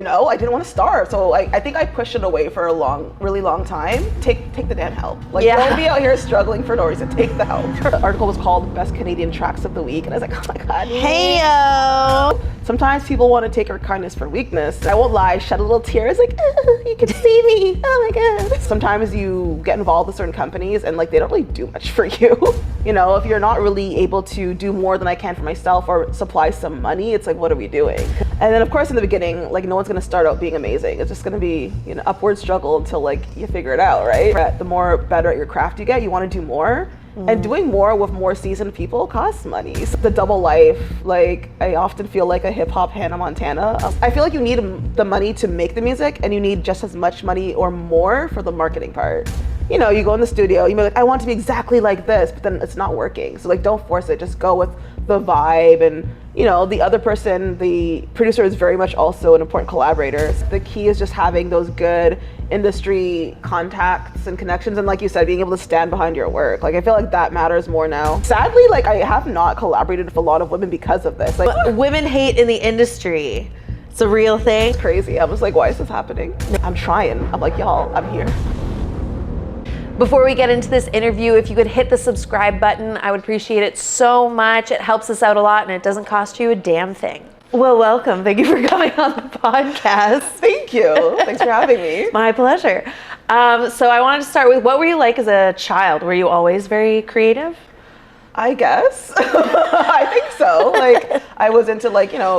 I didn't want to starve. So I think I pushed it away for a really long time. Take the damn help. Don't be out here struggling for no reason. Take the help. The article was called Best Canadian Tracks of the Week. And I was like, oh my God. Hey-o. Sometimes people want to take our kindness for weakness. I won't lie, shed a little tear. It's like, you can see me. Oh my God. Sometimes you get involved with certain companies and they don't really do much for you. If you're not really able to do more than I can for myself or supply some money, it's like, what are we doing? And then of course in the beginning, no one's gonna start out being amazing. It's just gonna be upward struggle until you figure it out, right? The more better at your craft you get, you wanna do more. And doing more with more seasoned people costs money. So the double life, I often feel like a hip hop Hannah Montana. I feel like you need the money to make the music and you need just as much money or more for the marketing part. You go in the studio, you be like, I want to be exactly like this, but then it's not working. So don't force it, just go with the vibe. And the other person, the producer, is very much also an important collaborator. So the key is just having those good industry contacts and connections, and like you said, being able to stand behind your work. I feel like that matters more now. Sadly, I have not collaborated with a lot of women because of this. Women hate in the industry. It's a real thing. It's crazy. I was like, why is this happening? I'm trying. I'm like, y'all, I'm here. Before we get into this interview, if you could hit the subscribe button, I would appreciate it so much. It helps us out a lot and it doesn't cost you a damn thing. Well, welcome. Thank you for coming on the podcast. Thank you. Thanks for having me. My pleasure. So I wanted to start with, what were you like as a child? Were you always very creative? I guess. I think so. I was into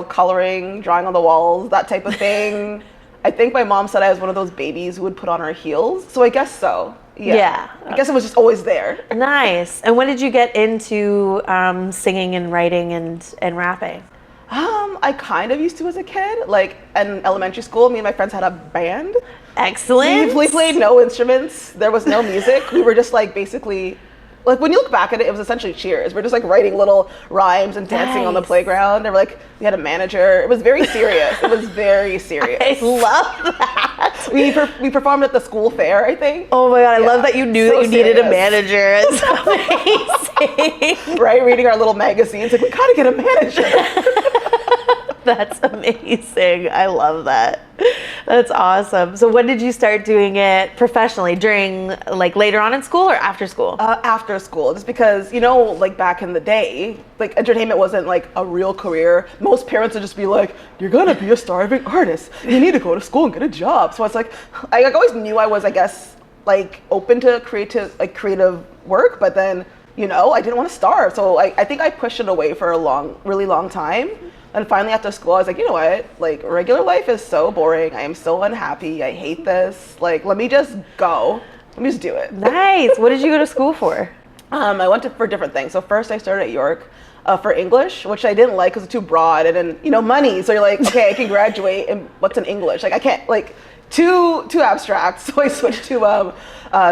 coloring, drawing on the walls, that type of thing. I think my mom said I was one of those babies who would put on her heels. So I guess so. Yeah. I guess it was just always there. Nice. And when did you get into singing and writing and rapping? I kind of used to as a kid. In elementary school, me and my friends had a band. Excellent. We played no instruments. There was no music. We were just basically, when you look back at it, it was essentially cheers. We're just writing little rhymes and dancing on the playground. They were we had a manager. It was very serious. It was very serious. I love that. We performed at the school fair, I think. Oh my God, I love that you knew that you needed a manager. It's amazing. Right, reading our little magazines, we gotta get a manager. That's amazing. I love that. That's awesome. So when did you start doing it professionally? During later on in school or after school? After school, just because, back in the day, entertainment wasn't a real career. Most parents would just be like, you're gonna be a starving artist. You need to go to school and get a job. So it's I always knew I was, I guess, open to creative work, but then, I didn't want to starve. So I think I pushed it away for a really long time. And finally after school, I was like, you know what? Regular life is so boring. I am so unhappy. I hate this. Let me just go. Let me just do it. Nice. What did you go to school for? I went for different things. So first I started at York for English, which I didn't like because it's too broad. And then, money. So you're like, okay, I can graduate. And what's in English? I can't, too abstract. So I switched to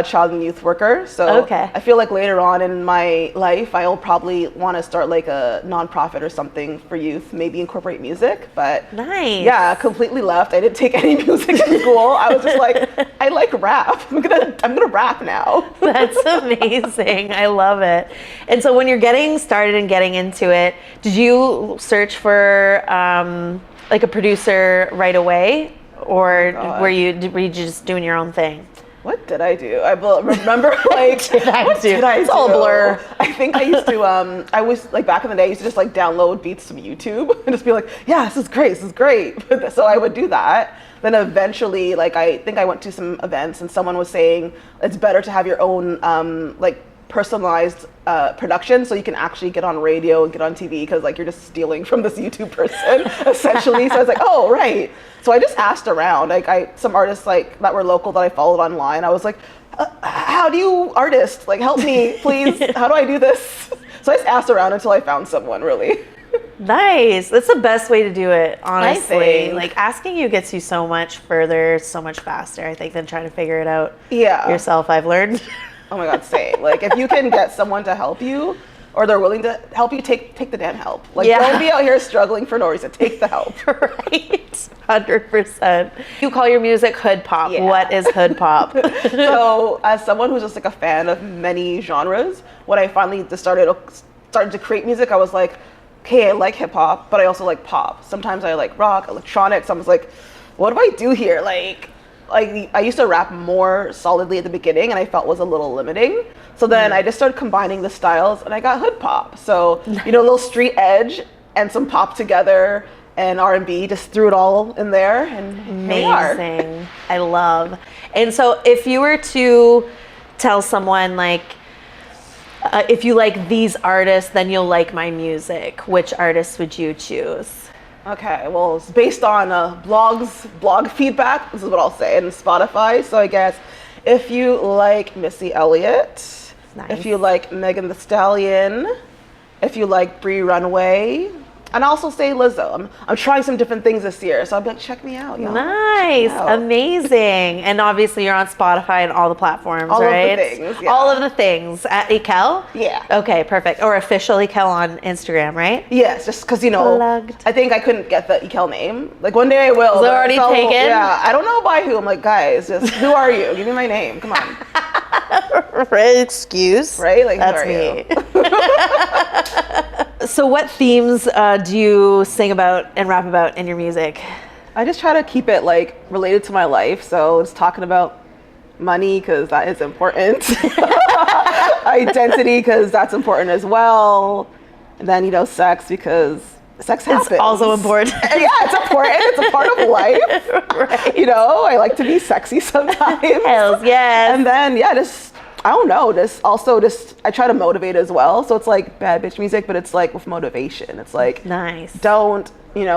child and youth worker. So okay. I feel later on in my life, I'll probably want to start a nonprofit or something for youth, maybe incorporate music. But nice. Yeah, completely left. I didn't take any music in school. I was just I like rap. I'm gonna rap now. That's amazing. I love it. And so when you're getting started and getting into it, did you search for a producer right away? Or were you just doing your own thing? What did I do? I remember what did I do? It's all a blur. I think I used to, I was back in the day, I used to just download beats from YouTube and just be like, yeah, this is great. So I would do that. Then eventually, I think I went to some events and someone was saying it's better to have your own, personalized production so you can actually get on radio and get on TV because you're just stealing from this YouTube person essentially. So I was like, oh, right. So I just asked around, some artists that were local that I followed online. I was like, how do you artist? Help me, please. How do I do this? So I just asked around until I found someone, really. Nice. That's the best way to do it, honestly. Asking you gets you so much further, so much faster, I think, than trying to figure it out yourself, I've learned. Oh my God, same. If you can get someone to help you, or they're willing to help you, take the damn help. Don't be out here struggling for no reason. Take the help. Right. 100%. You call your music hood pop. Yeah. What is hood pop? So as someone who's just a fan of many genres, when I finally just started to create music, I was like, okay, I like hip hop, but I also like pop. Sometimes I like rock, electronics. I was like, what do I do here? Like I used to rap more solidly at the beginning, and I felt was a little limiting. So then I just started combining the styles, and I got hood pop. So a little street edge and some pop together, and R&B, just threw it all in there, and amazing. I love. And so if you were to tell someone like, if you like these artists, then you'll like my music, which artists would you choose? Okay, well, it's based on blog feedback. This is what I'll say, and Spotify. So I guess if you like Missy Elliott, if you like Megan Thee Stallion, if you like Bree Runway, and I also say Lizzo. I'm trying some different things this year, so I'll be like, check me out, y'all. Nice, amazing. And obviously you're on Spotify and all the platforms, right? All of the things, yeah. All of the things. At Ekelle? Yeah. Okay, perfect. Or official Ekelle on Instagram, right? Yes, just because, Plugged. I think I couldn't get the Ekelle name. Like, one day I will. Is it already taken? Yeah, I don't know by who. I'm like, guys, just who are you? Give me my name. Come on. Excuse. Right? Like, that's who are me. You? So what themes do you sing about and rap about in your music? I just try to keep it like related to my life. So it's talking about money because that is important. Identity because that's important as well. And then, sex because sex happens. It's also important. Yeah, it's important. It's a part of life. Right. I like to be sexy sometimes. Hells yes. And then, I don't know, I try to motivate as well. So it's like bad bitch music, but it's like with motivation. It's like, nice. Don't,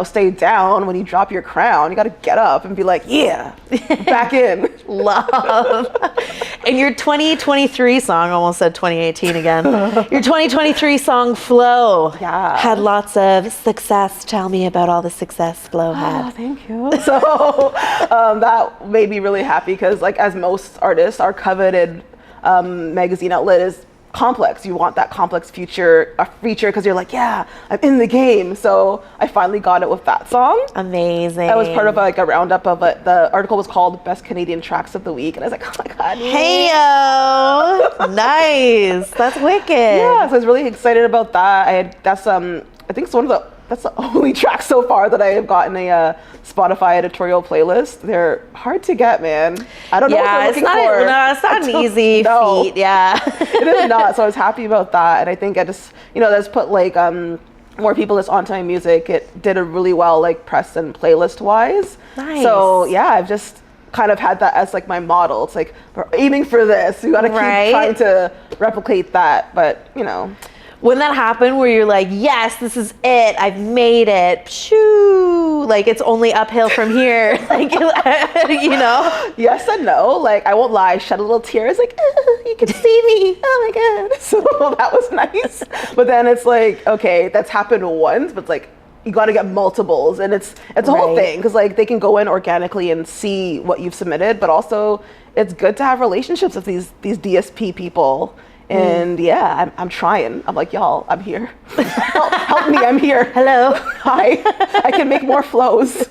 stay down when you drop your crown. You got to get up and be like, yeah, back in. Love. And your 2023 song, almost said 2018 again. Your 2023 song, Flow, had lots of success. Tell me about all the success Flow had. Oh, thank you. So that made me really happy because, like, as most artists, our coveted magazine outlet is complex. You want that complex feature because you're like, yeah, I'm in the game. So I finally got it with that song. Amazing. That was part of a roundup of it. The article was called Best Canadian Tracks of the Week, and I was like, oh my god. Hey-o. Nice. That's wicked. Yeah, so I was really excited about that. That's the only track so far that I have gotten a Spotify editorial playlist. They're hard to get, man. I don't know what they're looking for. No, it's not an easy feat. Yeah. It is not. So I was happy about that. And I think I just, that's put like more people just onto my music. It did a really well, like press and playlist wise. Nice. So yeah, I've just kind of had that as like my model. It's like, we're aiming for this. You got to keep trying to replicate that. But, when that happened, where you're like, yes, this is it, I've made it, shoo, like it's only uphill from here, like, Yes and no. Like, I won't lie, shed a little tear. It's like, you can see me. Oh my God. So that was nice. But then it's like, okay, that's happened once, but it's like, you got to get multiples, and it's a whole thing because like they can go in organically and see what you've submitted, but also it's good to have relationships with these DSP people. And yeah, I'm trying. I'm like, y'all, I'm here. Help me, I'm here. Hello. Hi. I can make more flows.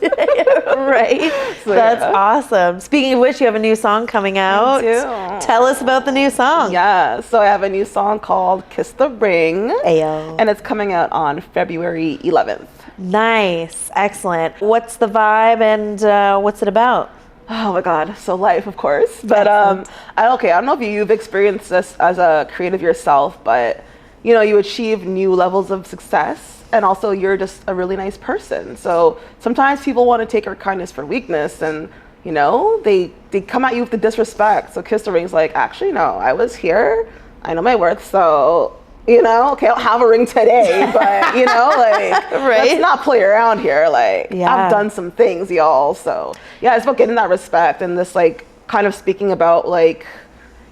Right. So, that's awesome. Speaking of which, you have a new song coming out. I do. Tell us about the new song. Yeah, so I have a new song called Kiss the Ring. Ayo. And it's coming out on February 11th. Nice. Excellent. What's the vibe and what's it about? Oh my God, so life, of course. But I don't know if you've experienced this as a creative yourself, but you achieve new levels of success, and also you're just a really nice person. So sometimes people want to take our kindness for weakness, and they come at you with the disrespect. So Kiss the Ring's like, actually no, I was here, I know my worth, so okay, I don't have a ring today, but let's not play around here. Like, I've done some things, y'all. So yeah, it's about getting that respect and this like kind of speaking about like,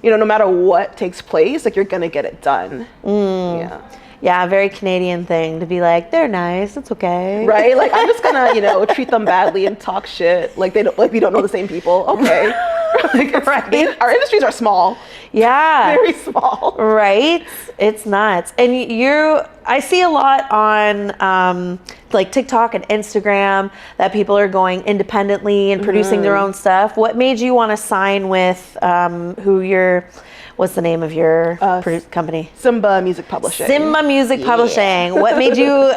no matter what takes place, like you're gonna get it done. Yeah, a very Canadian thing to be like, they're nice, it's okay. Right? Like I'm just gonna, treat them badly and talk shit. Like we don't know the same people. Okay. Our industries are small. Yeah. Very small. Right? It's nuts. And I see a lot on like TikTok and Instagram that people are going independently and producing their own stuff. What made you want to sign with what's the name of your company? Simba Music Publishing. Simba Music Publishing. What made you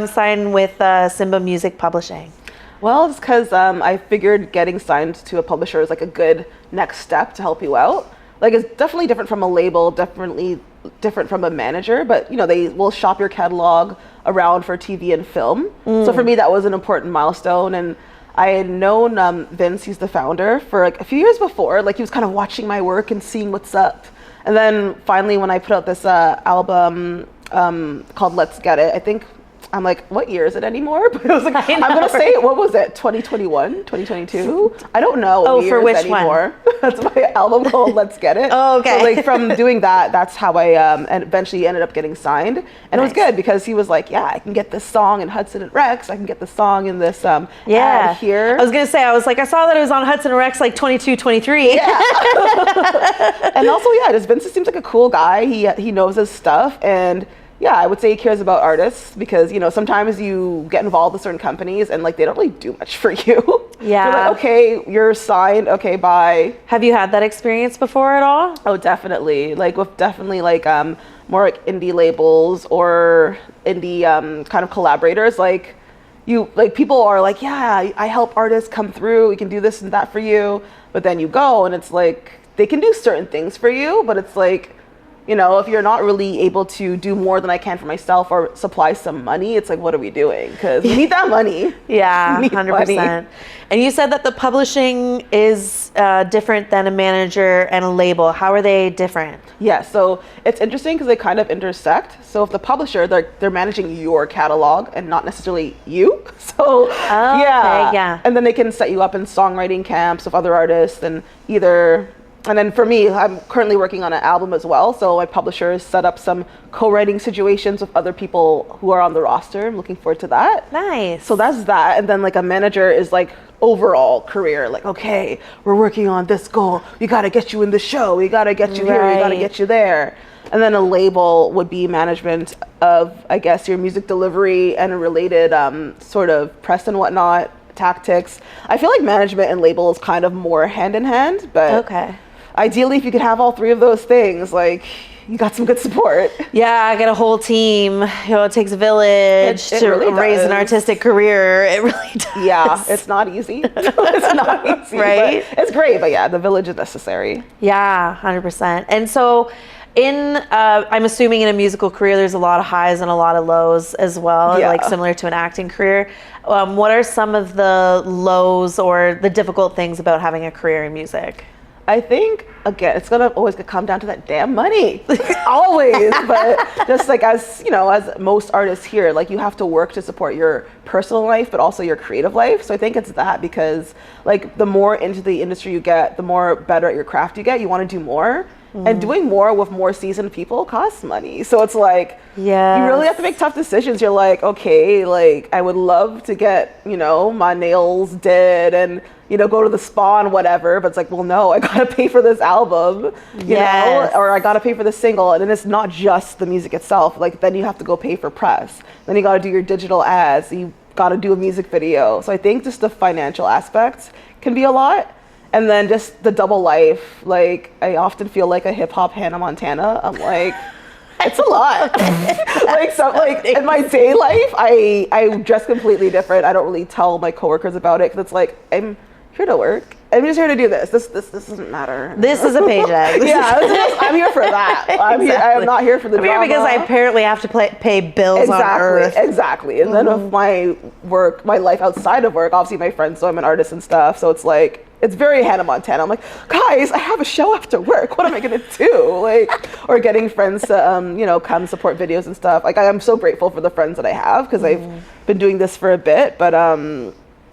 sign with Simba Music Publishing? Well, it's because I figured getting signed to a publisher is like a good next step to help you out. Like it's definitely different from a label, definitely different from a manager, but you know, they will shop your catalog around for TV and film. So for me, that was an important milestone. And I had known Vince, he's the founder, for like a few years before. Like he was kind of watching my work and seeing what's up. And then finally, when I put out this album called Let's Get It, I think I'm like, what year is it anymore? But it was like, I'm going to say, what was it? 2021, 2022? I don't know. Oh, for which anymore. one? That's my album called Let's Get It. Oh, okay. So like from doing that, that's how I and eventually ended up getting signed. And it was good because he was like, yeah, I can get this song in Hudson and Rex. I can get this song in this ad here. I was going to say, I saw that it was on Hudson and Rex like 22, 23. Yeah. And also, yeah, just Vincent seems like a cool guy. He knows his stuff. And yeah, I would say he cares about artists because, you know, sometimes you get involved with certain companies and like they don't really do much for you. Yeah. They're like, okay, you're signed. Okay, bye. Have you had that experience before at all? Oh, definitely. Like with definitely like more like indie labels or indie kind of collaborators. Like people are like, yeah, I help artists come through. We can do this and that for you. But then you go and it's like they can do certain things for you, but it's like, you know, if you're not really able to do more than I can for myself or supply some money, it's like, what are we doing? Because we need that money. Yeah, 100%. Money. And you said that the publishing is different than a manager and a label. How are they different? Yeah, so it's interesting because they kind of intersect. So if the publisher, they're managing your catalog and not necessarily you. So yeah. And then they can set you up in songwriting camps with other artists and then for me, I'm currently working on an album as well. So my publisher has set up some co-writing situations with other people who are on the roster. I'm looking forward to that. Nice. So that's that. And then like a manager is like overall career. Like, okay, we're working on this goal. We got to get you in the show. We got to get you here. We got to get you there. And then a label would be management of, I guess, your music delivery and related sort of press and whatnot, tactics. I feel like management and label is kind of more hand in hand, but okay. Ideally, if you could have all three of those things, like you got some good support. Yeah, I get a whole team. You know, it takes a village to really raise an artistic career. It really does. Yeah, it's not easy. It's not easy, right? It's great, but yeah, the village is necessary. Yeah, 100%. And so I'm assuming in a musical career, there's a lot of highs and a lot of lows as well, like similar to an acting career. What are some of the lows or the difficult things about having a career in music? I think, again, it's going to always come down to that damn money. Always. But just like as most artists here, like you have to work to support your personal life, but also your creative life. So I think it's that because like the more into the industry you get, the more better at your craft you get. You want to do more. And doing more with more seasoned people costs money. So it's like, you really have to make tough decisions. You're like, okay, like I would love to get, my nails did and, go to the spa and whatever. But it's like, well, no, I got to pay for this album, you know, or I got to pay for the single. And then it's not just the music itself. Like then you have to go pay for press. Then you got to do your digital ads. You got to do a music video. So I think just the financial aspects can be a lot. And then just the double life, like I often feel like a hip hop Hannah Montana. I'm like, it's a lot. like in my day life, I dress completely different. I don't really tell my coworkers about it because it's like I'm here to work. I'm just here to do this. This doesn't matter. This is a paycheck. I'm here for that. I'm not here for the drama. I'm here because I apparently have to pay bills on Earth. Exactly. And then with my work, my life outside of work, obviously my friends, so I'm an artist and stuff. So it's like, it's very Hannah Montana. I'm like, guys, I have a show after work. What am I gonna do? Like, or getting friends to, come support videos and stuff. Like, I'm so grateful for the friends that I have because I've been doing this for a bit. But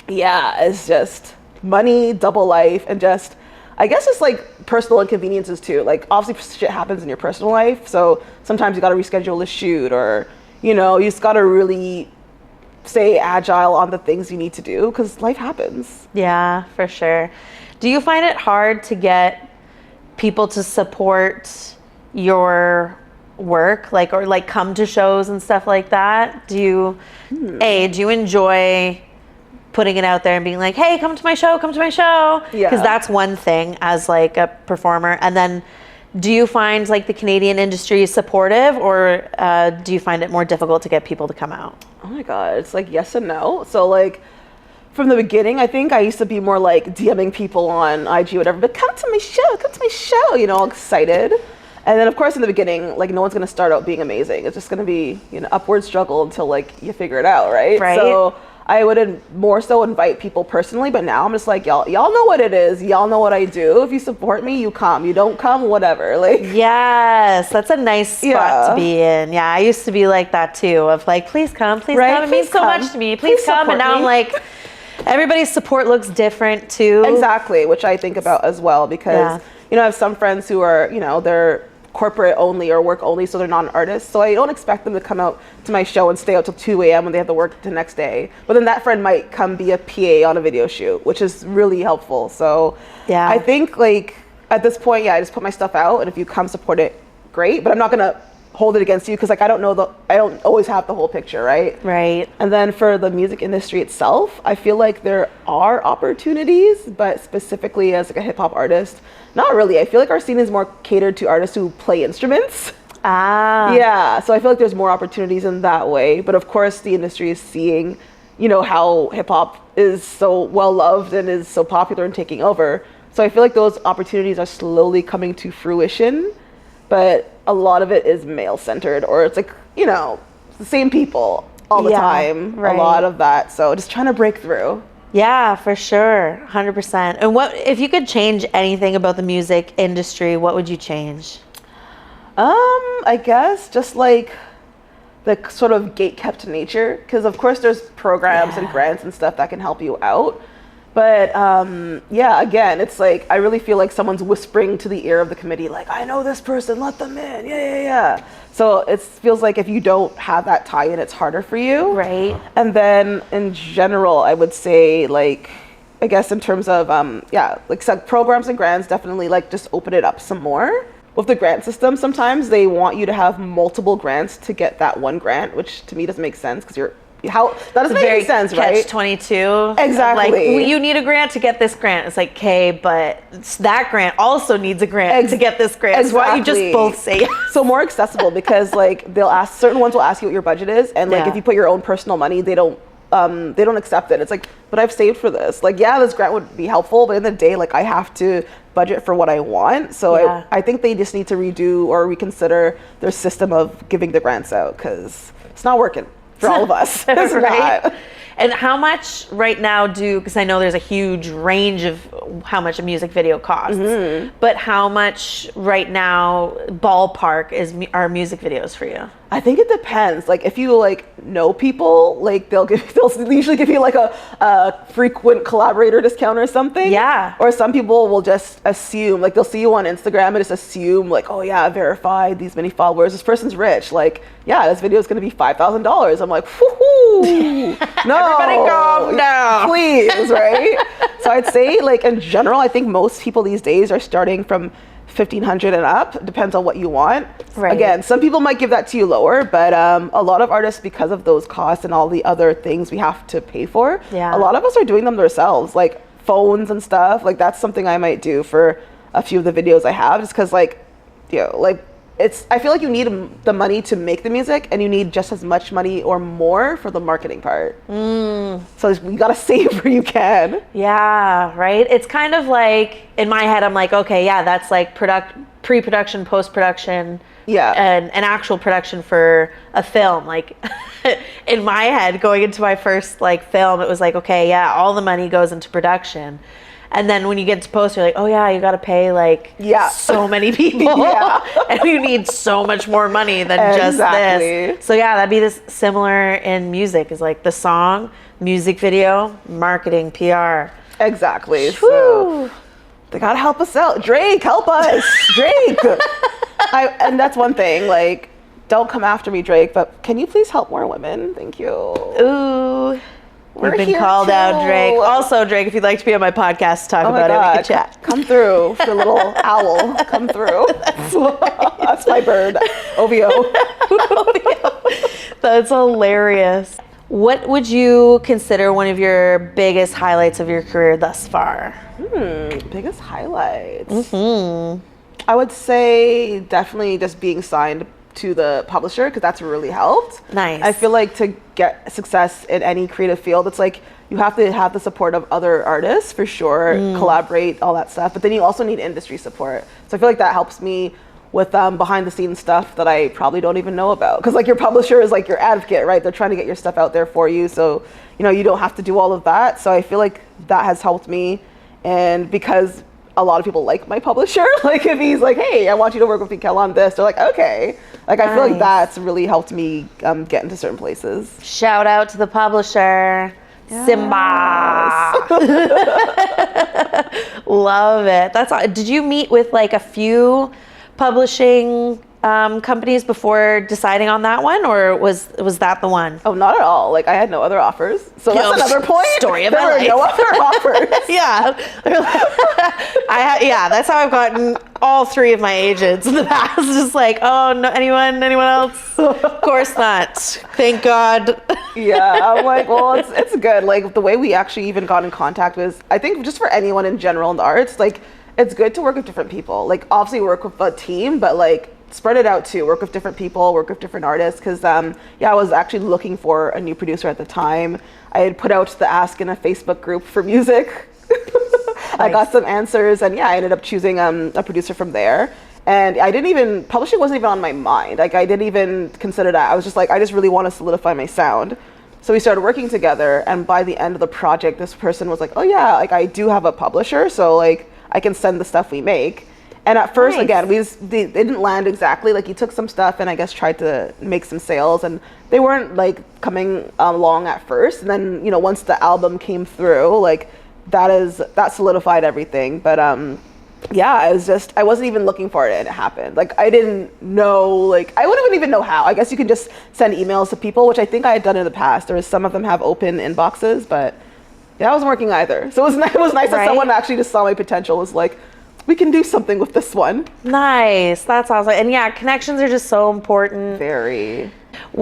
it's just money, double life, and just, I guess it's like personal inconveniences too. Like, obviously shit happens in your personal life. So sometimes you got to reschedule a shoot or, you just got to really stay agile on the things you need to do because life happens. Yeah, for sure. Do you find it hard to get people to support your work, or come to shows and stuff like that? Do you enjoy putting it out there and being like, hey, come to my show? Yeah. Because that's one thing as like a performer. And then do you find like the Canadian industry is supportive or do you find it more difficult to get people to come out? Oh my God, it's like yes and no. So like from the beginning, I think I used to be more like DMing people on IG or whatever, but come to my show, you know, all excited. And then of course in the beginning, like no one's gonna start out being amazing. It's just gonna be, you know, upward struggle until like you figure it out, right? Right. So I would more so invite people personally, but now I'm just like, y'all know what it is. Y'all know what I do. If you support me, you come. You don't come, whatever. Like, yes, that's a nice spot to be in. Yeah, I used to be like that too, of like, please come, please come. It means so much to me. Please come. And now I'm like, everybody's support looks different too. Exactly, which I think about as well because, you know, I have some friends who are, you know, they're corporate only or work only, so they're not an artist. So I don't expect them to come out to my show and stay out till 2 a.m. when they have to work the next day. But then that friend might come be a PA on a video shoot, which is really helpful. So I think like at this point, I just put my stuff out, and if you come support it, great. But I'm not gonna hold it against you because like I don't always have the whole picture, right? Right. And then for the music industry itself, I feel like there are opportunities, but specifically as like a hip hop artist, not really. I feel like our scene is more catered to artists who play instruments. Yeah, so I feel like there's more opportunities in that way. But of course the industry is seeing, you know, how hip hop is so well loved and is so popular and taking over. So I feel like those opportunities are slowly coming to fruition, but a lot of it is male centered, or it's like, you know, the same people all the time, a lot of that. So just trying to break through. Yeah, for sure. 100%. And what, if you could change anything about the music industry, what would you change? I guess just like the sort of gate-kept nature, because of course there's programs and grants and stuff that can help you out. But yeah, again, it's like I really feel like someone's whispering to the ear of the committee, like, I know this person, let them in. Yeah. So it feels like if you don't have that tie-in, it's harder for you. Right. And then in general, I would say like, I guess in terms of, like some programs and grants, definitely like just open it up some more. With the grant system, sometimes they want you to have multiple grants to get that one grant, which to me doesn't make sense because that doesn't make any sense, right? Catch-22. Exactly. Like, you need a grant to get this grant. It's like, okay, but that grant also needs a grant to get this grant. Exactly. Why don't you just both say yes? So more accessible, because like certain ones will ask you what your budget is, and like if you put your own personal money, they don't accept it. It's like, but I've saved for this. Like, yeah, this grant would be helpful, but in the day, like I have to budget for what I want. So I think they just need to redo or reconsider their system of giving the grants out, because it's not working for all of us. It's not. And how much right now because I know there's a huge range of how much a music video costs, but how much right now, ballpark, are music videos for you? I think it depends. Like if you like know people, like they'll usually give you like a frequent collaborator discount or something. Yeah. Or some people will just assume, like they'll see you on Instagram and just assume like, oh yeah, verified, these many followers, this person's rich. Like, yeah, this video is gonna be $5,000. I'm like, whoo, no. Everybody calm down. Please, right? So I'd say like in general, I think most people these days are starting from $1,500 and up. Depends on what you want. Right. Again, some people might give that to you lower, but a lot of artists, because of those costs and all the other things we have to pay for, a lot of us are doing them themselves, like phones and stuff. Like that's something I might do for a few of the videos I have, just because like, you know, like I feel like you need the money to make the music, and you need just as much money or more for the marketing part. So you gotta save where you can. Yeah, right. It's kind of like, in my head, I'm like, okay, yeah, that's like pre-production, post-production, and an actual production for a film. Like in my head, going into my first like film, it was like, okay, yeah, all the money goes into production. And then when you get to post, you're like, oh yeah, you got to pay like so many people. And you need so much more money than just this. So yeah, that'd be this similar in music, is like the song, music video, marketing, PR. Exactly. So they got to help us out. Drake, help us. Drake. And that's one thing, like, don't come after me, Drake, but can you please help more women? Thank you. Ooh. We've been called out, Drake. Also, Drake, if you'd like to be on my podcast, talk about it, we can chat. Come through, the little owl. Come through. That's my bird. OVO. That's hilarious. What would you consider one of your biggest highlights of your career thus far? Biggest highlights? I would say definitely just being signed to the publisher, because that's really helped. Nice. I feel like to get success in any creative field, it's like you have to have the support of other artists for sure, collaborate, all that stuff. But then you also need industry support. So I feel like that helps me with behind the scenes stuff that I probably don't even know about. Because like your publisher is like your advocate, right? They're trying to get your stuff out there for you. So, you know, you don't have to do all of that. So I feel like that has helped me. And because a lot of people like my publisher, like if he's like, hey, I want you to work with Ekelle on this, they're like, okay. Like I feel like that's really helped me get into certain places. Shout out to the publisher. Yes. Simba. Love it. Did you meet with like a few publishing companies before deciding on that one, or was that the one? Oh, not at all. Like I had no other offers. So that's another point. Story of there my were life. no other offers. Yeah. That's how I've gotten all three of my agents in the past. Just like, oh no, anyone else? Of course not. Thank God. Yeah, I'm like, well, it's good. Like the way we actually even got in contact was, I think just for anyone in general in the arts, like it's good to work with different people. Like obviously work with a team, but like spread it out too. Work with different people, work with different artists. Because I was actually looking for a new producer at the time. I had put out the ask in a Facebook group for music. Nice. I got some answers, and I ended up choosing a producer from there. And publishing wasn't even on my mind. Like I didn't even consider that. I was just like, I just really want to solidify my sound. So we started working together, and by the end of the project, this person was like, oh yeah, like I do have a publisher, so like I can send the stuff we make. And at first, again, they didn't land exactly. Like he took some stuff and I guess tried to make some sales, and they weren't like coming along at first. And then, you know, once the album came through, like that solidified everything. But I wasn't even looking for it, and it happened. Like I didn't know, like I wouldn't even know how. I guess you can just send emails to people, which I think I had done in the past. Some of them have open inboxes, but that wasn't working either. So it was nice that someone actually just saw my potential, was like, we can do something with this one. Nice. That's awesome. And connections are just so important. Very.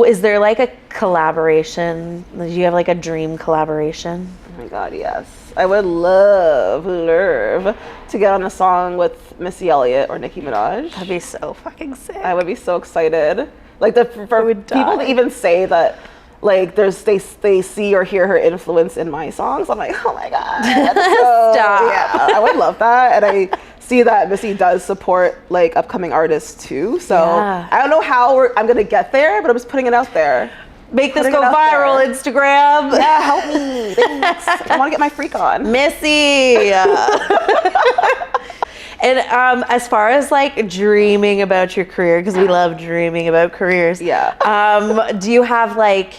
Is there like a collaboration? Do you have like a dream collaboration? Oh my God, yes. I would love to get on a song with Missy Elliott or Nicki Minaj. That'd be so fucking sick. I would be so excited. Like for people to even say that, like they see or hear her influence in my songs, I'm like, oh my God. So, Stop. Yeah, I would love that. And I see that Missy does support like upcoming artists too. So I don't know how I'm gonna get there, but I'm just putting it out there. Make this go viral, Instagram. Yeah, help me. Thanks. I want to get my freak on. Missy. And as far as like dreaming about your career, because we love dreaming about careers. Yeah. Do you have like,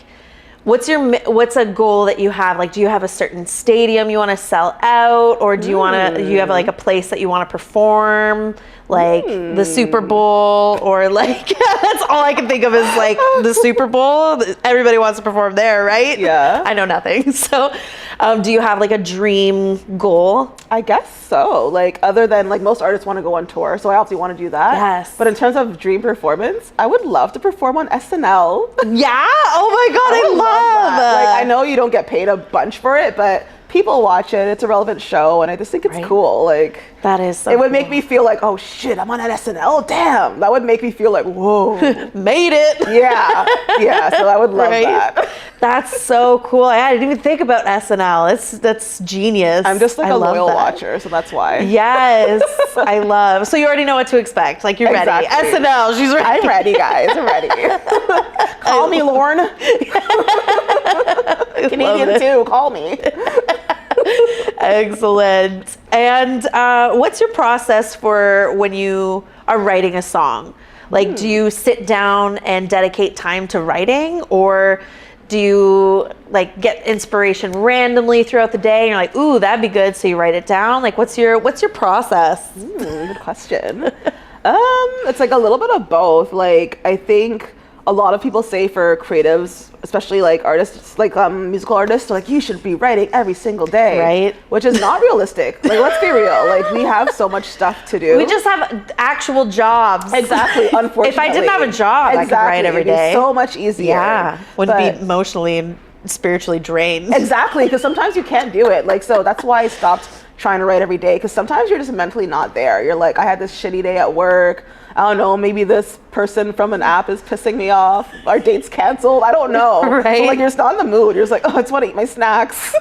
what's a goal that you have? Like, do you have a certain stadium you want to sell out, or do you you have like a place that you want to perform, like the Super Bowl, or like that's all I can think of is like the Super Bowl. Everybody wants to perform there, right? Yeah. I know nothing. So, do you have like a dream goal? I guess so. Like other than like most artists want to go on tour, so I obviously want to do that. Yes. But in terms of dream performance, I would love to perform on SNL. Yeah. Oh my God, I love that. Like I know you don't get paid a bunch for it, but people watch it. It's a relevant show, and I just think it's cool. Like that is so it would make me feel like, oh shit, I'm on an SNL. Damn, that would make me feel like, whoa, made it. Yeah. So I would love that. That's so cool. I didn't even think about SNL. That's genius. I'm just like a loyal watcher, so that's why. Yes, I love. So you already know what to expect. Like you're ready. SNL, she's ready. I'm ready, guys. I'm ready. Call me, Lorne. Canadian too. Call me. Excellent. And what's your process for when you are writing a song? Like, do you sit down and dedicate time to writing, or do you like get inspiration randomly throughout the day and you're like, ooh, that'd be good, so you write it down? Like what's your process? Good question. It's like a little bit of both. Like I think a lot of people say for creatives, especially like artists, like musical artists, like you should be writing every single day, right? Which is not realistic. Like let's be real. Like we have so much stuff to do. We just have actual jobs. Exactly. Unfortunately, if I didn't have a job, I could write every day. It'd be so much easier. Yeah, wouldn't be emotionally and spiritually drained. Exactly, because sometimes you can't do it. Like so, that's why I stopped trying to write every day, because sometimes you're just mentally not there. You're like, I had this shitty day at work. I don't know, maybe this person from an app is pissing me off. Our date's canceled. I don't know. Right. So like you're just not in the mood. You're just like, oh, I just want to eat my snacks.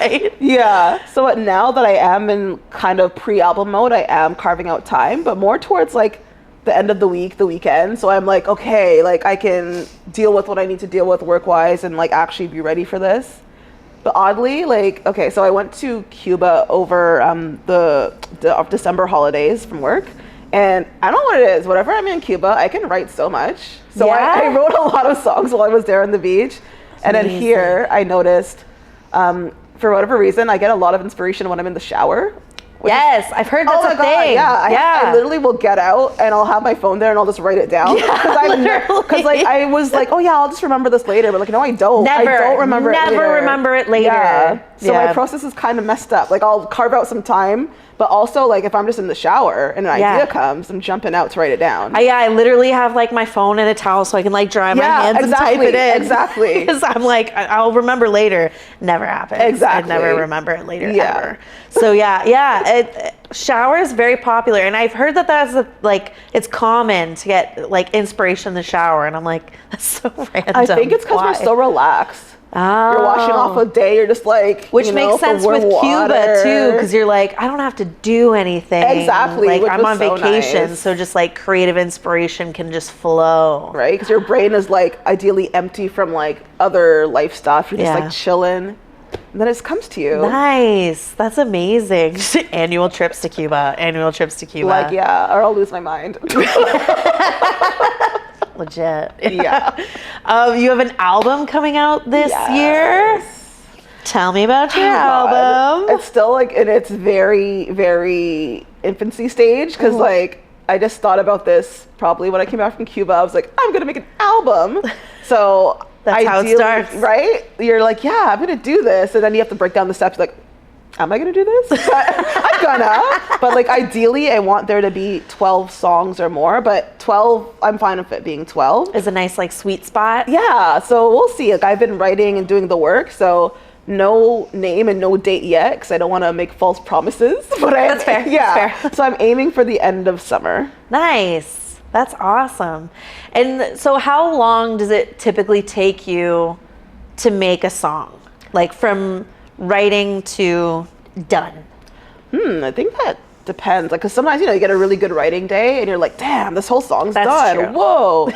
Right. Yeah. So now that I am in kind of pre-album mode, I am carving out time, but more towards like the end of the week, the weekend. So I'm like, okay, like I can deal with what I need to deal with work-wise and like actually be ready for this. But oddly, like, okay, so I went to Cuba over the December holidays from work, and I don't know what it is. Whatever I'm in Cuba, I can write so much. So Yeah. I wrote a lot of songs while I was there on the beach. And then amazing. here, I noticed, for whatever reason, I get a lot of inspiration when I'm in the shower. Yes, I've heard that's Oh my a God, thing. yeah. I literally will get out and I'll have my phone there and I'll just write it down. Because like I was like, oh yeah, I'll just remember this later. But like, no, I don't. Never. I don't remember it later. Never remember it later. Yeah. So Yeah. my process is kind of messed up. Like I'll carve out some time, but also like if I'm just in the shower and an Yeah. idea comes, I'm jumping out to write it down. I literally have like my phone and a towel so I can like dry my hands and type it in. Exactly. Because I'm like, I'll remember later. Never happens. Exactly. I never remember it later Yeah. ever. So yeah. Shower is very popular, and I've heard that that's like it's common to get like inspiration in the shower, and I'm like, that's so random. I think it's because Why? we're so relaxed. Oh. You're washing off a day, you're just like, Which you know, makes sense for with warm Cuba water. too, because you're like, I don't have to do anything. Exactly, Like which I'm was on so vacation, nice. so just like creative inspiration can just flow. Right? Because your brain is like ideally empty from like other life stuff. You're just Yeah. like chilling. And then it just comes to you. Nice. That's amazing. Just annual trips to Cuba. Annual trips to Cuba. Like, yeah, or I'll lose my mind. Legit. Yeah. You have an album coming out this Yes. year. Tell me about your Oh, God. album. It's still like in its very, very infancy stage because like I just thought about this probably when I came back from Cuba. I was like, I'm gonna make an album. So That's how it ideally- starts. right? You're like, yeah, I'm gonna do this, and then you have to break down the steps. Like, am I gonna do this? I'm gonna. But like ideally, I want there to be 12 songs or more. But 12, I'm fine with it being 12. Is a nice like sweet spot. Yeah, so we'll see. Like I've been writing and doing the work, so no name and no date yet because I don't want to make false promises. But That's fair. Yeah, That's fair. so I'm aiming for the end of summer. Nice. That's awesome. And so how long does it typically take you to make a song? Like from writing to done? I think that depends. Like, cause sometimes you get a really good writing day and you're like, damn, this whole song's That's done. true. Whoa.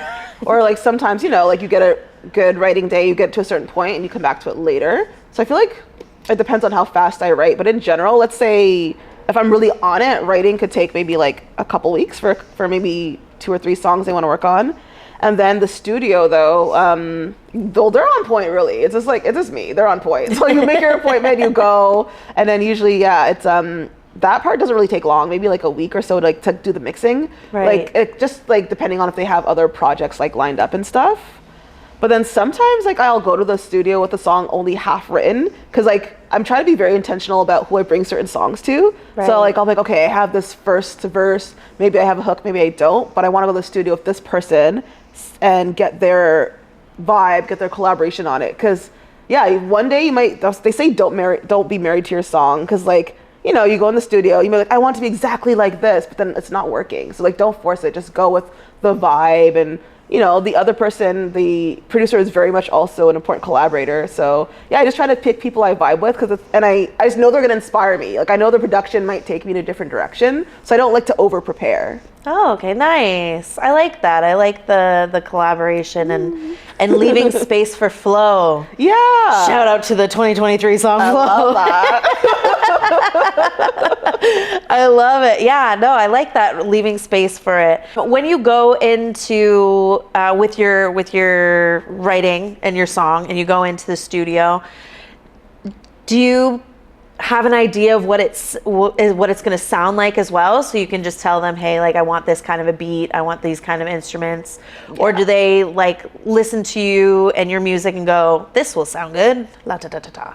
Or like sometimes like you get a good writing day, you get to a certain point and you come back to it later. So I feel like it depends on how fast I write. But in general, let's say if I'm really on it, writing could take maybe like a couple weeks for maybe 2 or 3 songs I want to work on. And then the studio though, they're on point really. It's just me. They're on point. So you make your appointment, you go, and then usually, it's that part doesn't really take long, maybe like a week or so to do the mixing. Right. Like it just like depending on if they have other projects like lined up and stuff. But then sometimes like I'll go to the studio with a song only half written because like I'm trying to be very intentional about who I bring certain songs to. Right. So like I'll be like, okay, I have this first verse, maybe I have a hook, maybe I don't, but I want to go to the studio with this person and get their vibe, get their collaboration on it. Because one day they say don't be married to your song because like you go in the studio, you be like, I want to be exactly like this, but then it's not working. So like don't force it, just go with the vibe. And the other person, the producer, is very much also an important collaborator. So I just try to pick people I vibe with and I just know they're going to inspire me. Like I know the production might take me in a different direction, so I don't like to over prepare. Oh, okay, nice. I like that. I like the collaboration and leaving space for flow. Yeah. Shout out to the 2023 song I Flow. love that. I love it. Yeah, no, I like that, leaving space for it. But when you go into with your writing and your song, and you go into the studio, do you have an idea of what it's going to sound like as well, so you can just tell them, hey, like I want this kind of a beat, I want these kind of instruments? Or do they like listen to you and your music and go, this will sound good, la da da da da?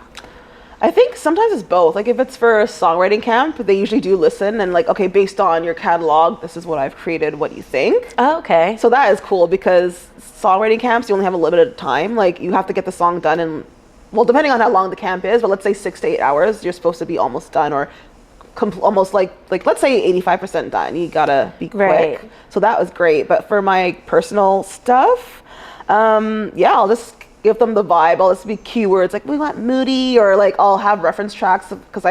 I think sometimes it's both. Like if it's for a songwriting camp, they usually do listen and like, okay, based on your catalog, this is what I've created, what do you think? Oh, okay. So that is cool because songwriting camps, you only have a limited time. Like you have to get the song done in well, depending on how long the camp is, but let's say 6 to 8 hours, you're supposed to be almost done, or almost like let's say 85% done. You gotta be quick. Right. So that was great. But for my personal stuff, yeah, I'll just give them the vibe. I'll just be keywords like we want moody, or like I'll have reference tracks because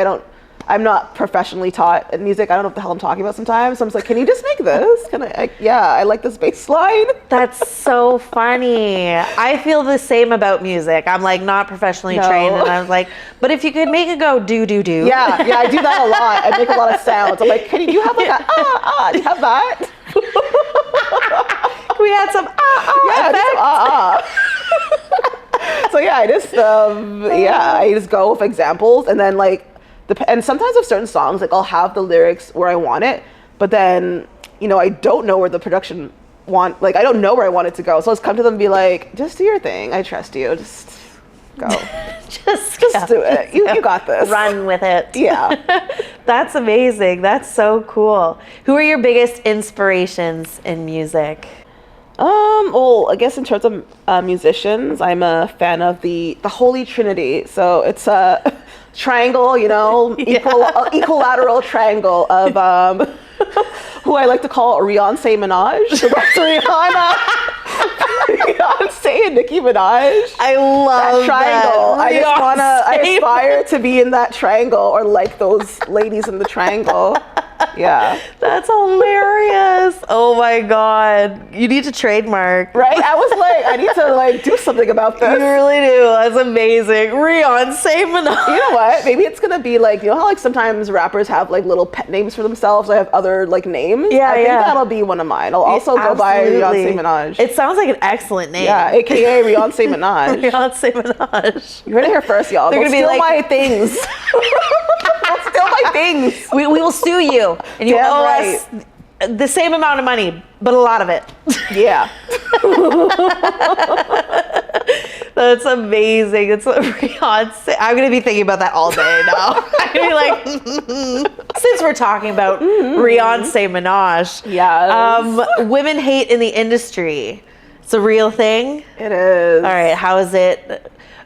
I'm not professionally taught in music. I don't know what the hell I'm talking about sometimes. So I'm just like, can you just make this? I like this bass line. That's so funny. I feel the same about music. I'm like not professionally trained, and I was like, but if you could make it go do. Yeah, I do that a lot. I make a lot of sounds. I'm like, do you have like a do you have that? Can we add some effects? So yeah, I just go with examples, and then like and sometimes with certain songs, like I'll have the lyrics where I want it, but then I don't know where the production I don't know where I want it to go. So I'll just come to them and be like, just do your thing. I trust you. Just go. just do it. You got this. Run with it. Yeah. That's amazing. That's so cool. Who are your biggest inspirations in music? Well, I guess in terms of musicians, I'm a fan of the Holy Trinity. So it's a triangle, equilateral triangle of who I like to call a Beyonce Minaj. So that's Rihanna, Beyonce, and Nicki Minaj. I love that triangle. That. I aspire to be in that triangle, or like those ladies in the triangle. Yeah. That's hilarious. Oh my God. You need to trademark. Right? I was like, I need to do something about this. You really do. That's amazing. Beyonce Minaj. You know what? Maybe it's going to be like, how like sometimes rappers have like little pet names for themselves. I have other like names. Yeah, I think that'll be one of mine. I'll also go by Beyonce Minaj. It sounds like an excellent name. Yeah, AKA Beyonce Minaj. Beyonce Minaj. You heard it here first, y'all. They're going to be like, my things. Don't steal my things. We will sue you, and you owe us the same amount of money, but a lot of it. Yeah. That's amazing. It's Beyonce. I'm gonna be thinking about that all day now. I'm gonna be like, since we're talking about Beyonce Minaj, yes. Women hate in the industry. It's a real thing. It is. All right.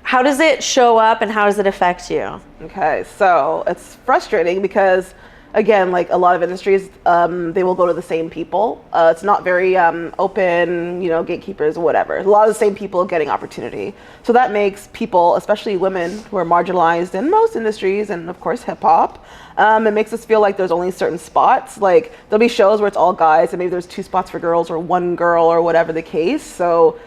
How does it show up, and how does it affect you? Okay, so it's frustrating because, again, like a lot of industries, they will go to the same people. It's not very open, gatekeepers, whatever. A lot of the same people getting opportunity. So that makes people, especially women who are marginalized in most industries, and of course hip hop, it makes us feel like there's only certain spots. Like there'll be shows where it's all guys, and maybe there's 2 spots for girls or 1 girl or whatever the case. So,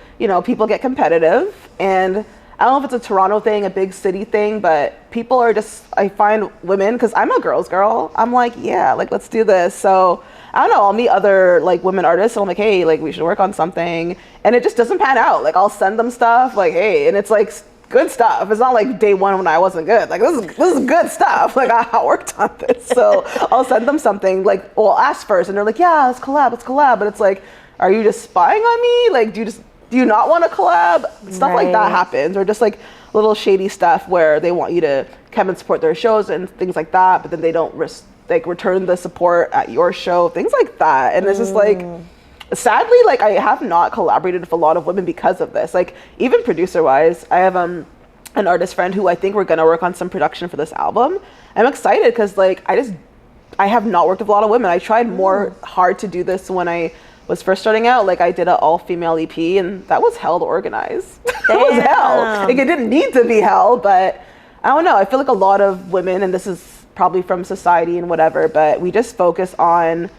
people get competitive, and I don't know if it's a Toronto thing, a big city thing, but people are I find women, because I'm a girl's girl, I'm like, yeah, like, let's do this. So, I don't know, I'll meet other, like, women artists, and I'm like, hey, like, we should work on something. And it just doesn't pan out. Like, I'll send them stuff, like, hey, and it's, like, good stuff. It's not like day one when I wasn't good. Like, this is good stuff. Like, I worked on this. So, I'll send them something, like, well, ask first, and they're like, yeah, let's collab. But it's like, are you just spying on me? Like, do you not want to collab? Stuff like that happens, or just like little shady stuff where they want you to come and support their shows and things like that, but then they don't return the support at your show, things like that. And it's just like, sadly, like I have not collaborated with a lot of women because of this. Like even producer wise, I have an artist friend who I think we're gonna work on some production for this album. I'm excited because like I have not worked with a lot of women. I tried more hard to do this when I was first starting out. Like I did an all-female EP, and that was hell to organize. That was hell. Like it didn't need to be hell, but I don't know. I feel like a lot of women, and this is probably from society and whatever, but we just focus on,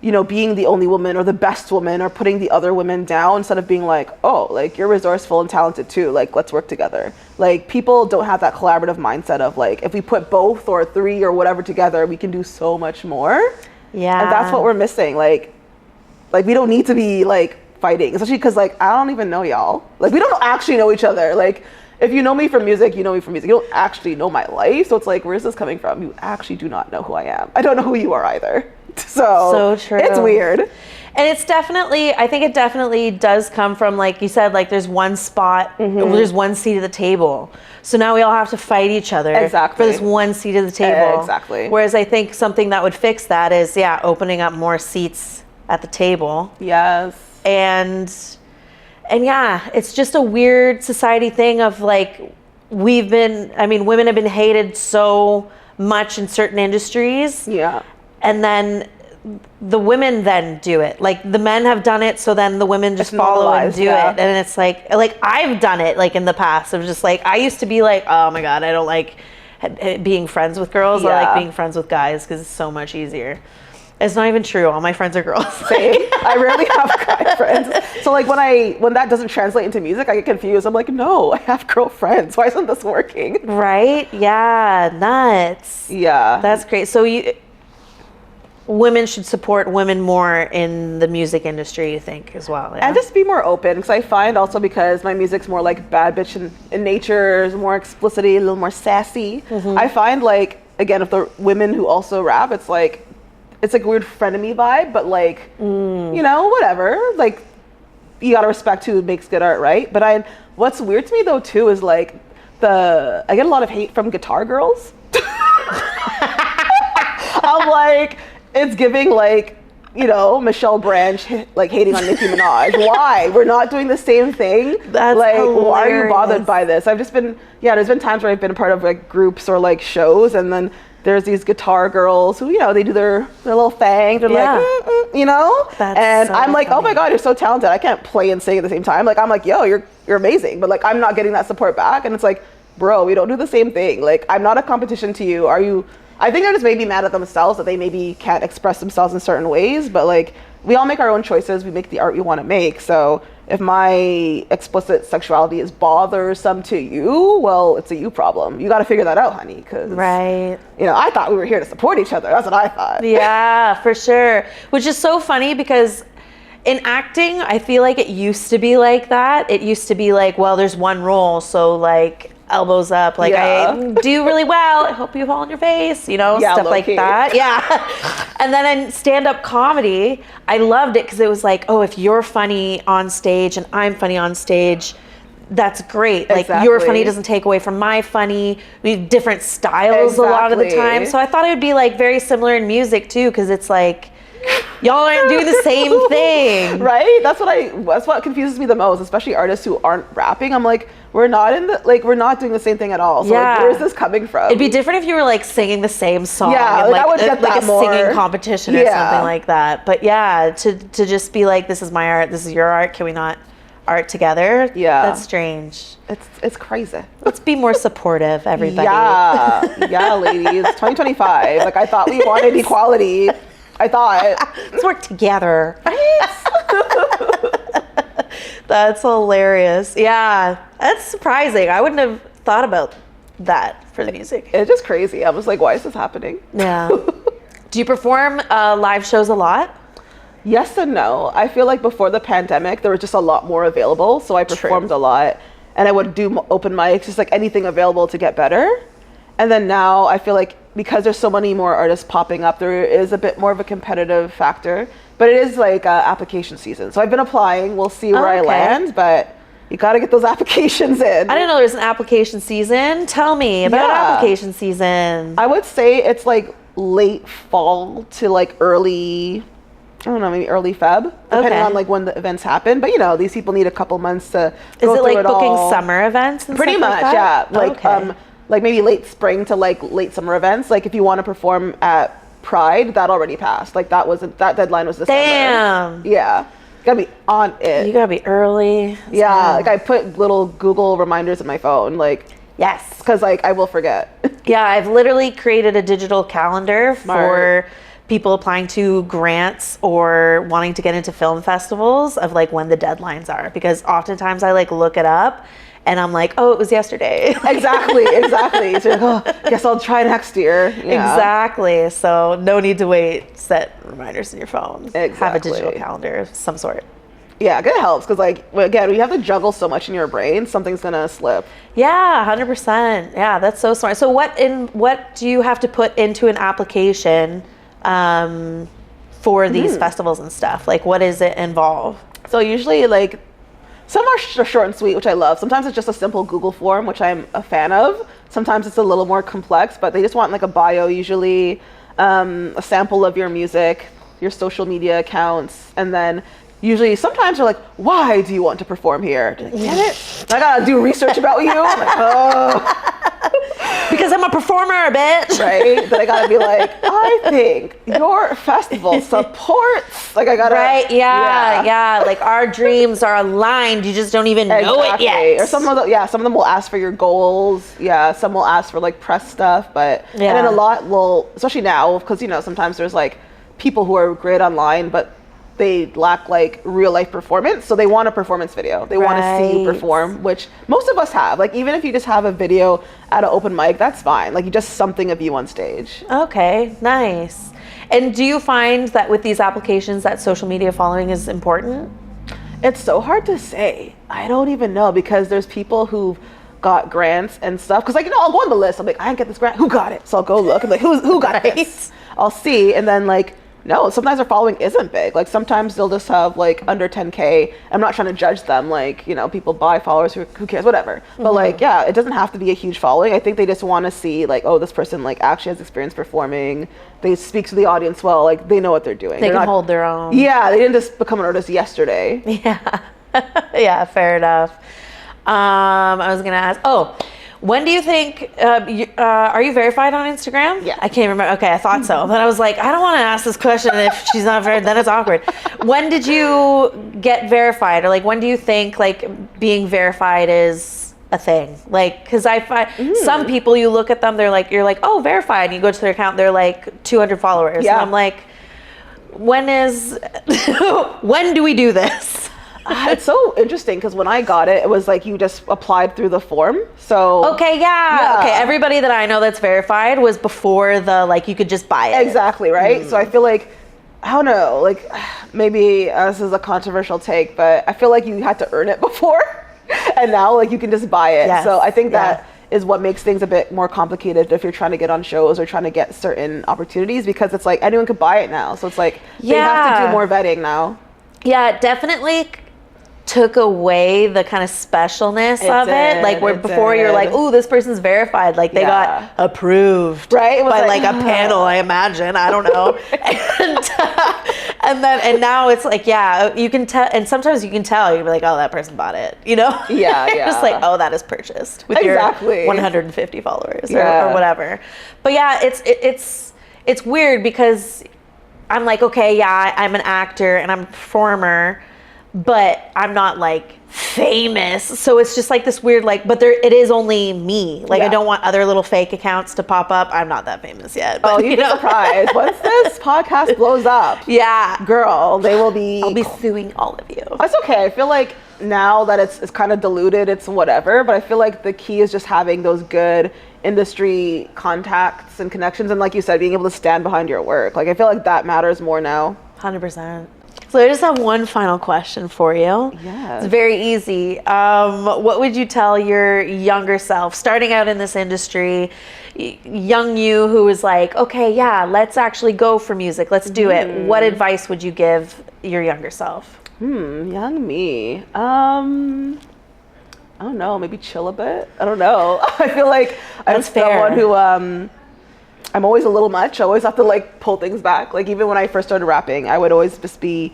being the only woman or the best woman or putting the other women down instead of being like, oh, like you're resourceful and talented too. Like let's work together. Like people don't have that collaborative mindset of like, if we put both or 3 or whatever together, we can do so much more. Yeah. And that's what we're missing. Like we don't need to be like fighting, especially because like I don't even know y'all. Like we don't actually know each other. Like if you know me from music, you know me from music. You don't actually know my life. So it's like, where's this coming from? You actually do not know who I am. I don't know who you are either. So true. It's weird. And it's definitely, I think it definitely does come from, like you said, like there's one spot, there's one seat at the table. So now we all have to fight each other for this one seat at the table. Exactly. Whereas I think something that would fix that is, opening up more seats at the table. Yes. And yeah, it's just a weird society thing of like, women have been hated so much in certain industries. Yeah. And then the women then do it. Like the men have done it, so then the women just It's follow and normalized, do yeah. it. And it's like I've done it like in the past. Of just like I used to be like, oh my god, I don't like being friends with girls. I like Yeah. being friends with guys because it's so much easier. It's not even true. All my friends are girls. Same. I rarely have guy friends. So like when that doesn't translate into music, I get confused. I'm like, no, I have girlfriends. Why isn't this working? Right? Yeah, nuts. Yeah. That's great. So women should support women more in the music industry, you think, as well? Yeah? And just be more open, because I find also because my music's more like bad bitch in nature, is more explicity, a little more sassy. I find like, again, if the women who also rap, it's like a weird frenemy vibe, but like, you know, whatever. Like, you gotta respect who makes good art, right? But what's weird to me though too is like I get a lot of hate from guitar girls. I'm like, it's giving like, you know, Michelle Branch like hating on Nicki Minaj. Why? We're not doing the same thing. That's like, why are you hilarious. bothered by this? There's been times where I've been a part of like groups or like shows, and then there's these guitar girls who, you know, they do their little thing. They're like, you know? That's and so I'm like, oh my funny. God, you're so talented. I can't play and sing at the same time. Like, I'm like, yo, you're amazing. But like, I'm not getting that support back. And it's like, bro, we don't do the same thing. Like, I'm not a competition to you. I think they're just maybe mad at themselves that they maybe can't express themselves in certain ways. But like, we all make our own choices. We make the art we want to make. So if my explicit sexuality is bothersome to you, well, it's a you problem. You got to figure that out, honey. Because, Right. you know, I thought we were here to support each other. That's what I thought. Yeah, for sure. Which is so funny because in acting, I feel like it used to be like that. It used to be like, well, there's one role, so like elbows up, like Yeah. I do really well. I hope you fall on your face, you know, Yeah, stuff like low-key. that. Yeah. And then in stand-up comedy, I loved it because it was like, oh, if you're funny on stage and I'm funny on stage, that's great. Like your Exactly. funny doesn't take away from my funny. We have different styles a lot of the Exactly. time. So I thought it would be like very similar in music too, because it's like y'all aren't doing the same thing. Right? That's what confuses me the most, especially artists who aren't rapping. I'm like, we're not doing the same thing at all. So Yeah. like, where's this coming from? It'd be different if you were like singing the same song. Yeah, in, like, I would get like that a more. singing competition or Yeah. something like that. But yeah, to just be like, this is my art, this is your art. Can we not art together? Yeah. That's strange. It's crazy. Let's be more supportive, everybody. Yeah, ladies. 2025. Like, I thought we wanted equality. I thought. Let's work together. That's hilarious. Yeah, that's surprising. I wouldn't have thought about that for the music. It's just crazy. I was like, why is this happening? Yeah. Do you perform live shows a lot? Yes and no. I feel like before the pandemic, there was just a lot more available. So I performed a lot, and I would do open mics, just like anything available to get better. And then now I feel like because there's so many more artists popping up, there is a bit more of a competitive factor. But it is like application season. So I've been applying. We'll see where I Okay. land, but you got to get those applications in. I didn't know there was an application season. Tell me about Yeah. application season. I would say it's like late fall to like early, I don't know, maybe early Feb, depending Okay. on like when the events happen. But you know, these people need a couple months to Is go it through like booking all. summer events and Pretty stuff much, like yeah. that? Like Okay. like maybe late spring to like late summer events. Like if you want to perform at Pride, that already passed. Like that deadline was December. Damn. Yeah. Gotta be on it. You gotta be early. Yeah, like I put little Google reminders in my phone, like, Yes. because like I will forget. Yeah, I've literally created a digital calendar Smart. for people applying to grants or wanting to get into film festivals of like when the deadlines are, because oftentimes I like look it up and I'm like, oh, it was yesterday. Exactly. So you're like, oh, guess I'll try next year. Yeah. Exactly. So no need to wait. Set reminders in your phone. Have a Exactly. digital calendar of some sort. Yeah, it helps because like again, when you have to juggle so much in your brain, something's gonna slip. Yeah, 100%. Yeah, that's so smart. So what do you have to put into an application for these festivals and stuff? Like, what does it involve? So usually like some are short and sweet, which I love. Sometimes it's just a simple Google form, which I'm a fan of. Sometimes it's a little more complex, but they just want like a bio usually, a sample of your music, your social media accounts, and then usually sometimes they're like, why do you want to perform here? Like, damn it, I gotta do research about you. I'm like, oh. Because I'm a performer, bitch. Right? Then I gotta be like, I think your festival supports. Like I gotta. Right? Yeah. Like our dreams are aligned. You just don't even know it yet. Or some of them will ask for your goals. Yeah, some will ask for like press stuff, but and then a lot will, especially now, because sometimes there's like people who are great online, but they lack like real life performance, so they want a performance video. They want to see you perform, which most of us have. Like even if you just have a video at an open mic, that's fine. Like you just something of you on stage. Okay, nice. And do you find that with these applications that social media following is important? It's so hard to say. I don't even know, because there's people who've got grants and stuff. Because like I'll go on the list. I'm like, I didn't get this grant. Who got it? So I'll go look. I'm like, who got this? I'll see, and then like. No, sometimes their following isn't big. Like sometimes they'll just have like under 10K. I'm not trying to judge them. Like, people buy followers, who cares, whatever. But like, yeah, it doesn't have to be a huge following. I think they just want to see like, oh, this person like actually has experience performing. They speak to the audience well. Like they know what they're doing. They can hold their own. Yeah, they didn't just become an artist yesterday. Yeah, yeah, fair enough. I was gonna ask. When do you think, are you verified on Instagram? Yeah. I can't remember. Okay, I thought so. But I was like, I don't want to ask this question if she's not verified, then it's awkward. When did you get verified? Or like, when do you think like being verified is a thing? Like, because I find some people, you look at them, you're like, oh, verified. And you go to their account, they're like 200 followers. Yeah. And I'm like, when do we do this? It's so interesting, because when I got it, it was like you just applied through the form. So okay, okay. Everybody that I know that's verified was before the like you could just buy it. Exactly, right. So I feel like, I don't know, like maybe this is a controversial take, but I feel like you had to earn it before, and now like you can just buy it. Yes. So I think that is what makes things a bit more complicated if you're trying to get on shows or trying to get certain opportunities, because it's like anyone could buy it now. So it's like they have to do more vetting now. Yeah, it definitely took away the kind of specialness of it. Like where before you're like, oh, this person's verified. Like they got approved by like a panel, I imagine. I don't know. and now it's like, you can tell, and sometimes you can tell, you'll be like, oh, that person bought it, Yeah. Just like, oh, that is purchased with your 150 followers or whatever. But yeah, it's weird, because I'm like, okay, I'm an actor and I'm a performer, but I'm not like famous. So it's just like this weird, like, but it is only me. Like I don't want other little fake accounts to pop up. I'm not that famous yet. But, you'd be surprised. Once this podcast blows up, girl, I'll be suing all of you. That's okay. I feel like now that it's kind of diluted, it's whatever, but I feel like the key is just having those good industry contacts and connections, and like you said, being able to stand behind your work. Like I feel like that matters more now. 100%. So I just have one final question for you. Yeah. It's very easy. What would you tell your younger self, starting out in this industry, young you who is like, okay, let's actually go for music. Let's do it. What advice would you give your younger self? Young me. I don't know, maybe chill a bit. I don't know. I feel like I'm someone who, I'm always a little much. I always have to like pull things back. Like even when I first started rapping, I would always just be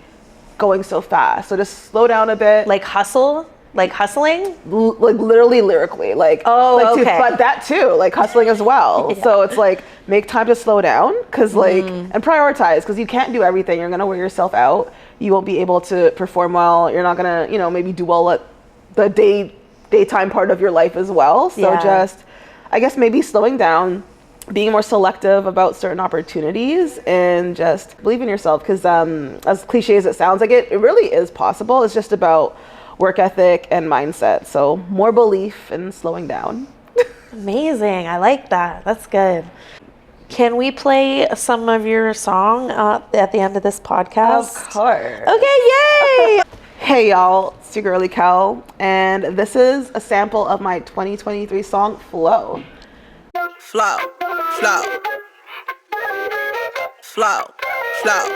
going so fast. So just slow down a bit. Like hustle? Like hustling? Like literally lyrically. Like, but that too, like hustling as well. So it's like, make time to slow down, because like, and prioritize, because you can't do everything. You're going to wear yourself out. You won't be able to perform well. You're not going to, maybe do well at the daytime part of your life as well. So just, I guess maybe slowing down, being more selective about certain opportunities, and just believe in yourself, because as cliche as it sounds, like it really is possible. It's just about work ethic and mindset. So more belief and slowing down. Amazing. I like that. That's good. Can we play some of your song at the end of this podcast? Of course. Okay, yay! Hey y'all, it's your girl Ekelle, and this is a sample of my 2023 song, Flow. Flow, flow, flow, flow.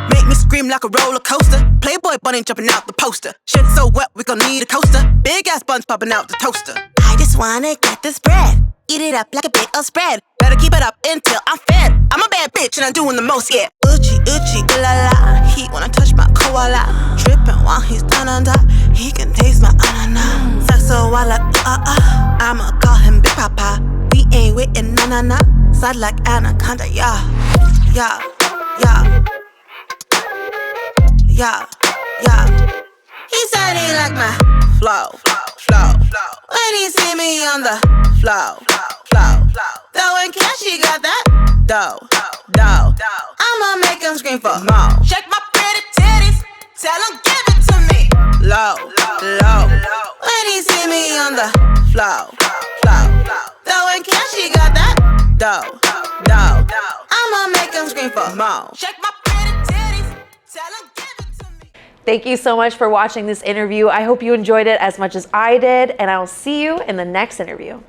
Make me scream like a roller coaster. Playboy bunny jumping out the poster. Shit so wet we gon' need a coaster. Big ass buns popping out the toaster. I just wanna get this bread. Eat it up like a big old spread. Better keep it up until I'm fed. I'm a bad bitch and I'm doing the most, yeah. Gucci Uchi ilala, he wanna touch my koala. Trippin' while he's done under, he can taste my ananas. Sexo wala, I'ma call him Big Papa. We ain't waiting, na. Slide like anaconda, yeah. He said he like my flow. When he see me on the flow. Throwing cash, he got that dough. I'ma make him scream for more. Shake my pretty titties, tell him give it to me. Low. When he see me on the flow. Throwing cash, he got that dough. I'ma make him scream for more. Shake my pretty titties, tell him give it to me. Thank you so much for watching this interview. I hope you enjoyed it as much as I did, and I will see you in the next interview.